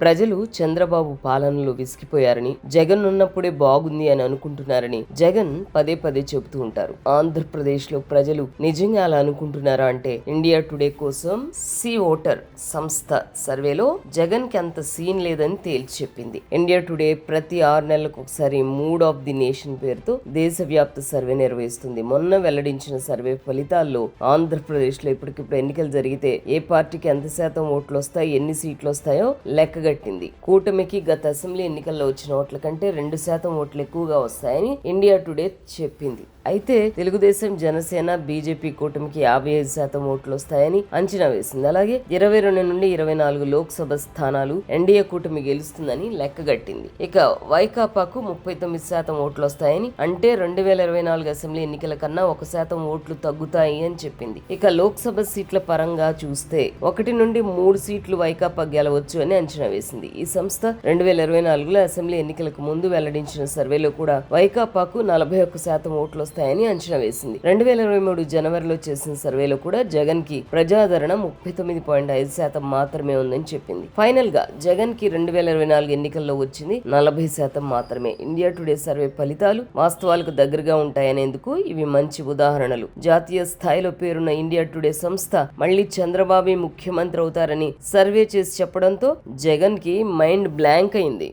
ప్రజలు చంద్రబాబు పాలనలో విసిగిపోయారని, జగన్ ఉన్నప్పుడే బాగుంది అని అనుకుంటున్నారని జగన్ పదే పదే చెబుతూ ఉంటారు. ఆంధ్రప్రదేశ్ లో ప్రజలు నిజంగా అలా అనుకుంటున్నారా అంటే, ఇండియా టుడే కోసం సి ఓటర్ సంస్థ సర్వేలో జగన్ కి అంత సీన్ లేదని తేల్చి చెప్పింది. ఇండియా టుడే ప్రతి 6 నెలలకు ఒకసారి మూడ్ ఆఫ్ ది నేషన్ పేరుతో దేశవ్యాప్త సర్వే నిర్వహిస్తుంది. మొన్న వెల్లడించిన సర్వే ఫలితాల్లో ఆంధ్రప్రదేశ్ లో ఇప్పటికిప్పుడు ఎన్నికలు జరిగితే ఏ పార్టీకి ఎంత శాతం ఓట్లు వస్తాయి, ఎన్ని సీట్లు వస్తాయో లెక్క గట్టింది. కూటమికి గత అసెంబ్లీ ఎన్నికల్లో వచ్చిన ఓట్ల కంటే 2% ఓట్లు ఎక్కువగా వస్తాయని ఇండియా టుడే చెప్పింది. అయితే తెలుగుదేశం, జనసేన, బీజేపీ కూటమికి 55% ఓట్లు వస్తాయని అంచనా వేసింది. అలాగే 22 నుండి 24 లోక్సభ స్థానాలు ఎన్డీఏ కూటమి గెలుస్తుందని లెక్కగట్టింది. ఇక వైకాపాకు 39% ఓట్లు వస్తాయని, అంటే 2024 అసెంబ్లీ ఎన్నికల కన్నా 1% ఓట్లు తగ్గుతాయి అని చెప్పింది. ఇక లోక్సభ సీట్ల పరంగా చూస్తే 1 నుండి 3 సీట్లు వైకాపా గెలవచ్చు అని అంచనా వేసింది. ఈ సంస్థ 2024లో అసెంబ్లీ ఎన్నికలకు ముందు వెల్లడించిన సర్వేలో కూడా వైకాపాకు 41% ఓట్లు వస్తాయని అంచనా వేసింది. 2023 జనవరిలో చేసిన సర్వేలో కూడా జగన్ కి ప్రజాదరణ 39.5% మాత్రమే ఉందని చెప్పింది. ఫైనల్ గా జగన్ కి 2024 ఎన్నికల్లో వచ్చింది 40% మాత్రమే. ఇండియా టుడే సర్వే ఫలితాలు వాస్తవాలకు దగ్గరగా ఉంటాయనేందుకు ఇవి మంచి ఉదాహరణలు. జాతీయ స్థాయిలో పేరున్న ఇండియా టుడే సంస్థ మళ్లీ చంద్రబాబు ముఖ్యమంత్రి అవుతారని సర్వే చేసి చెప్పడంతో జగన్ కి మైండ్ బ్లాంక్ అయింది.